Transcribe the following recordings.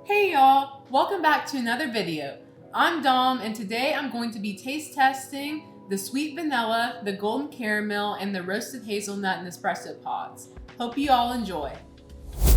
Hey y'all, welcome back to another video. I'm Dom and today I'm going to be taste testing the sweet vanilla, the golden caramel, and the roasted hazelnut Nespresso pods. Hope you all enjoy.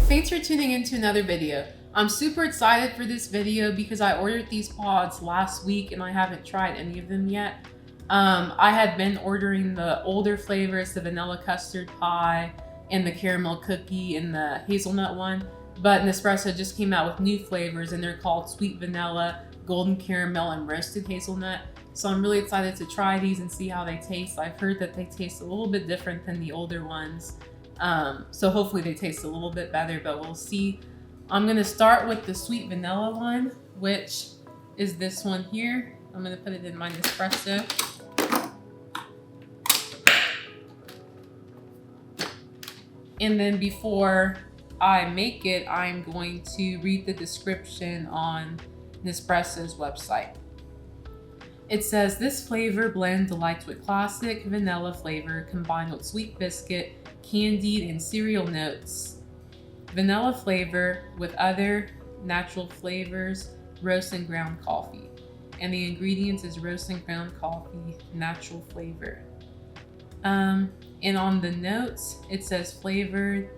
Thanks for tuning in to another video. I'm super excited for this video because I ordered these pods last week and I haven't tried any of them yet. I had been ordering the older flavors, the vanilla custard pie and the caramel cookie and the hazelnut one. But Nespresso just came out with new flavors and they're called sweet vanilla, golden caramel, and roasted hazelnut. So I'm really excited to try these and see how they taste. I've heard that they taste a little bit different than the older ones. So hopefully they taste a little bit better, but we'll see. I'm gonna start with the sweet vanilla one, which is this one here. I'm gonna put it in my Nespresso. And then before I make it, I'm going to read the description on Nespresso's website. It says, this flavor blend delights with classic vanilla flavor combined with sweet biscuit, candied, and cereal notes. Vanilla flavor with other natural flavors, roast and ground coffee. And the ingredients is roast and ground coffee, natural flavor. And on the notes, it says flavored.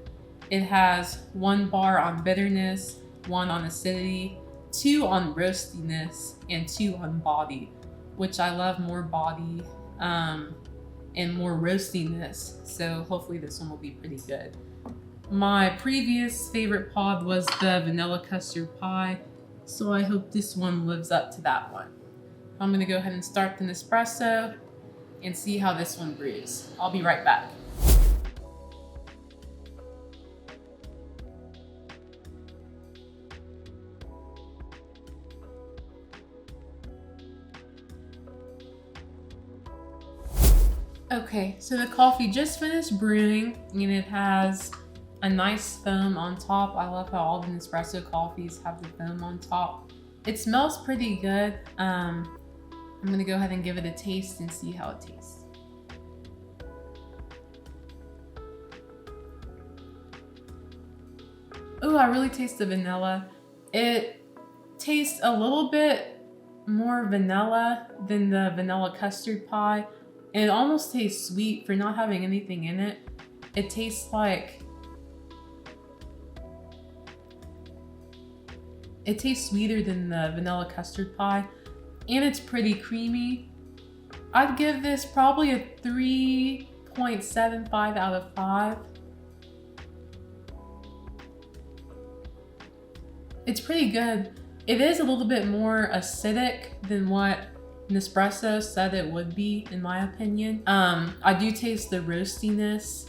It has 1 bar on bitterness, 1 on acidity, 2 on roastiness, and 2 on body, which I love more body and more roastiness. So hopefully this one will be pretty good. My previous favorite pod was the vanilla custard pie, so I hope this one lives up to that one. I'm gonna go ahead and start the Nespresso and see how this one brews. I'll be right back. Okay, so the coffee just finished brewing and it has a nice foam on top. I love how all the Nespresso coffees have the foam on top. It smells pretty good. I'm gonna go ahead and give it a taste and see how it tastes. Oh, I really taste the vanilla. It tastes a little bit more vanilla than the vanilla custard pie. And it almost tastes sweet for not having anything in it. It tastes like... It tastes sweeter than the vanilla custard pie. And it's pretty creamy. I'd give this probably a 3.75 out of 5. It's pretty good. It is a little bit more acidic than what Nespresso said it would be, in my opinion. I do taste the roastiness,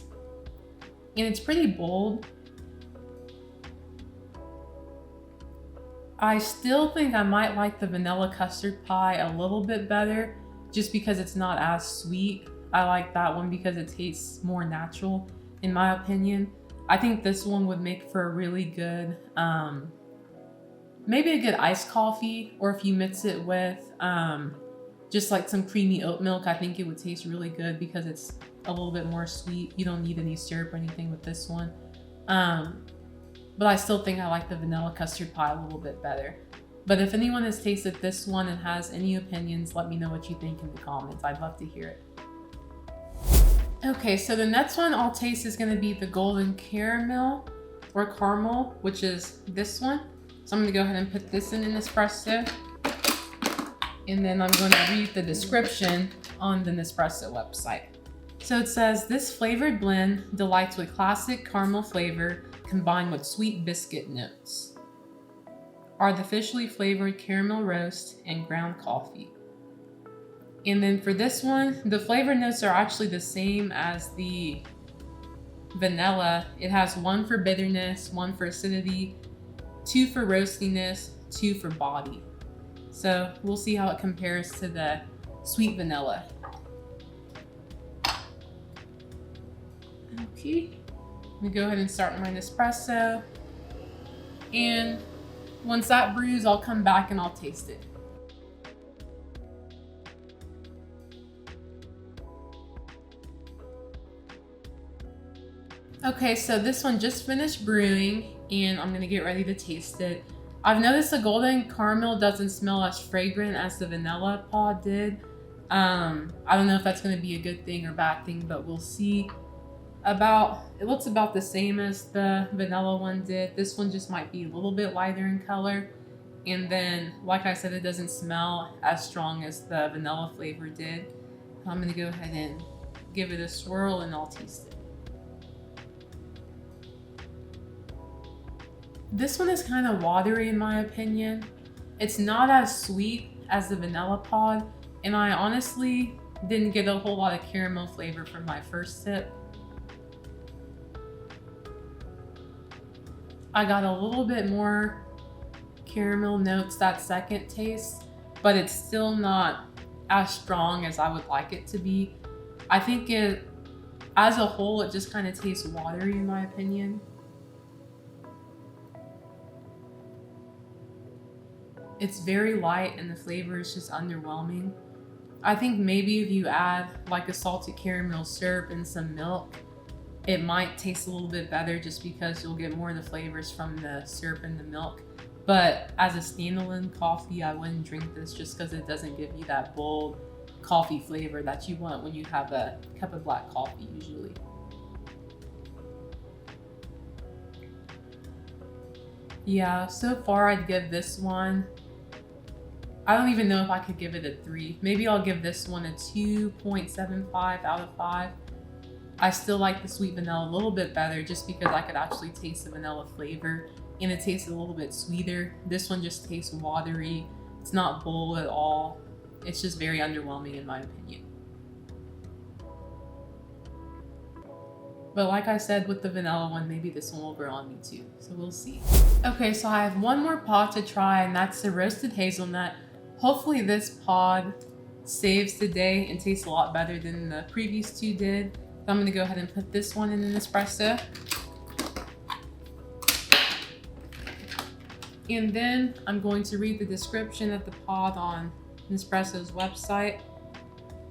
and it's pretty bold. I still think I might like the vanilla custard pie a little bit better, just because it's not as sweet. I like that one because it tastes more natural, in my opinion. I think this one would make for a really good, maybe a good iced coffee, or if you mix it with just like some creamy oat milk, I think it would taste really good because it's a little bit more sweet. You don't need any syrup or anything with this one. But I still think I like the vanilla custard pie a little bit better. But if anyone has tasted this one and has any opinions, let me know what you think in the comments. I'd love to hear it. Okay, so the next one I'll taste is gonna be the golden caramel or caramel, which is this one. So I'm gonna go ahead and put this in an espresso. And then I'm going to read the description on the Nespresso website. So it says, this flavored blend delights with classic caramel flavor combined with sweet biscuit notes. Artificially flavored caramel roast and ground coffee. And then for this one, the flavor notes are actually the same as the vanilla. It has 1 for bitterness, 1 for acidity, 2 for roastiness, 2 for body. So we'll see how it compares to the sweet vanilla. Okay, let me go ahead and start my Nespresso. And once that brews, I'll come back and I'll taste it. Okay, so this one just finished brewing and I'm gonna get ready to taste it. I've noticed the golden caramel doesn't smell as fragrant as the vanilla pod did. I don't know if that's going to be a good thing or bad thing, but we'll see. It looks about the same as the vanilla one did. This one just might be a little bit lighter in color. And then, like I said, it doesn't smell as strong as the vanilla flavor did. I'm going to go ahead and give it a swirl and I'll taste it. This one is kind of watery in my opinion. It's not as sweet as the vanilla pod, and I honestly didn't get a whole lot of caramel flavor from my first sip. I got a little bit more caramel notes that second taste, but it's still not as strong as I would like it to be. I think as a whole, it just kind of tastes watery in my opinion. It's very light and the flavor is just underwhelming. I think maybe if you add like a salted caramel syrup and some milk, it might taste a little bit better just because you'll get more of the flavors from the syrup and the milk. But as a standalone coffee, I wouldn't drink this just because it doesn't give you that bold coffee flavor that you want when you have a cup of black coffee usually. Yeah, so far I'd give this one, I don't even know if I could give it a 3. Maybe I'll give this one a 2.75 out of 5. I still like the sweet vanilla a little bit better just because I could actually taste the vanilla flavor and it tastes a little bit sweeter. This one just tastes watery. It's not bold at all. It's just very underwhelming in my opinion. But like I said with the vanilla one, maybe this one will grow on me too. So we'll see. Okay, so I have one more pod to try and that's the Roasted Hazelnut. Hopefully this pod saves the day and tastes a lot better than the previous two did. So I'm gonna go ahead and put this one in an espresso. And then I'm going to read the description of the pod on Nespresso's website.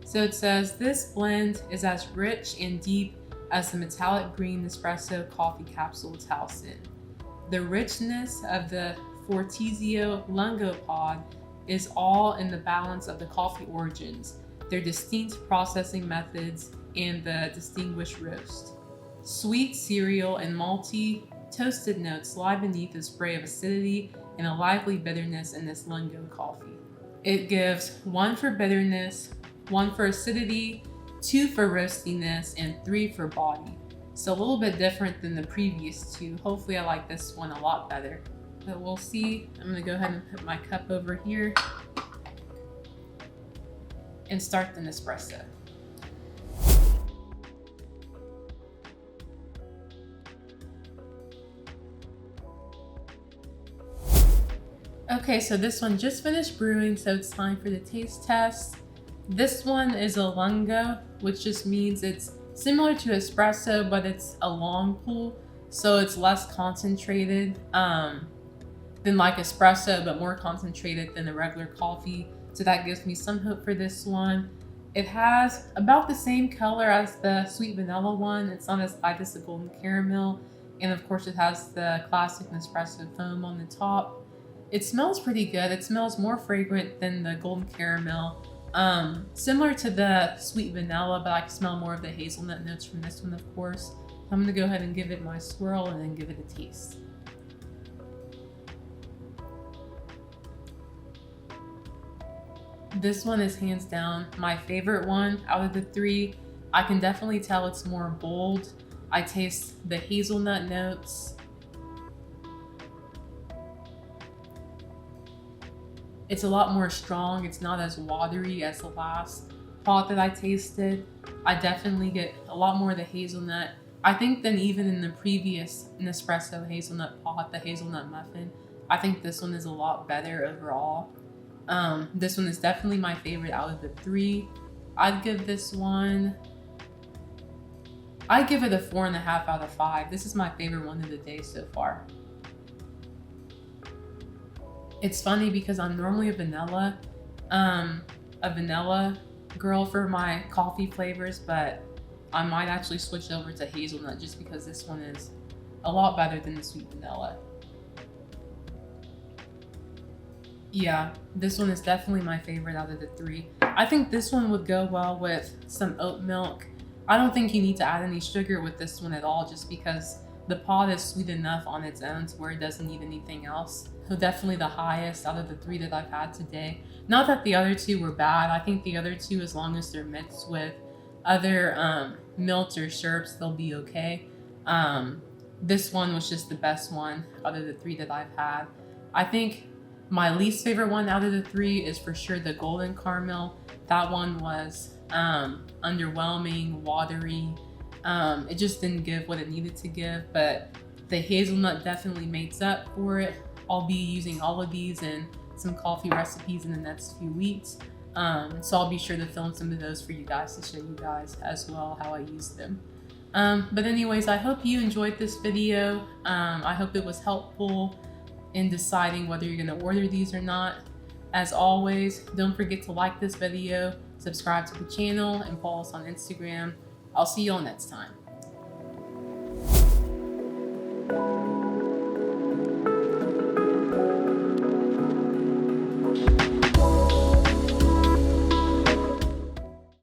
So it says, this blend is as rich and deep as the metallic green Nespresso coffee capsule it's housed in. The richness of the Vertuo Lungo pod is all in the balance of the coffee origins, their distinct processing methods, and the distinguished roast. Sweet cereal and malty toasted notes lie beneath a spray of acidity and a lively bitterness in this Lungo coffee. It gives 1 for bitterness, 1 for acidity, 2 for roastiness, and 3 for body. So a little bit different than the previous two. Hopefully I like this one a lot better. But we'll see. I'm gonna go ahead and put my cup over here and start the Nespresso. Okay, so this one just finished brewing, so it's time for the taste test. This one is a lungo, which just means it's similar to espresso, but it's a long pull, so it's less concentrated than like espresso, but more concentrated than a regular coffee. So that gives me some hope for this one. It has about the same color as the sweet vanilla one. It's not as light as the golden caramel. And of course it has the classic Nespresso foam on the top. It smells pretty good. It smells more fragrant than the golden caramel. Similar to the sweet vanilla, but I can smell more of the hazelnut notes from this one, of course. I'm gonna go ahead and give it my swirl and then give it a taste. This one is hands down my favorite one out of the 3. I can definitely tell it's more bold. I taste the hazelnut notes. It's a lot more strong. It's not as watery as the last pod that I tasted. I definitely get a lot more of the hazelnut. I think than even in the previous Nespresso hazelnut pod, the hazelnut muffin. I think this one is a lot better overall. This one is definitely my favorite out of the 3. I'd give this one, I'd give it a 4.5 out of 5. This is my favorite one of the day so far. It's funny because I'm normally a vanilla girl for my coffee flavors, but I might actually switch over to hazelnut just because this one is a lot better than the sweet vanilla. Yeah, this one is definitely my favorite out of the three. I think this one would go well with some oat milk. I don't think you need to add any sugar with this one at all, just because the pod is sweet enough on its own to where it doesn't need anything else. So definitely the highest out of the three that I've had today. Not that the other two were bad. I think the other two, as long as they're mixed with other milks or syrups, they'll be okay. This one was just the best one out of the three that I've had. I think my least favorite one out of the three is for sure the golden caramel. That one was underwhelming, watery. It just didn't give what it needed to give, but the hazelnut definitely makes up for it. I'll be using all of these in some coffee recipes in the next few weeks. So I'll be sure to film some of those for you guys to show you guys as well how I use them. But anyways, I hope you enjoyed this video. I hope it was helpful in deciding whether you're going to order these or not. As always, don't forget to like this video, subscribe to the channel, and follow us on Instagram. I'll see you all next time.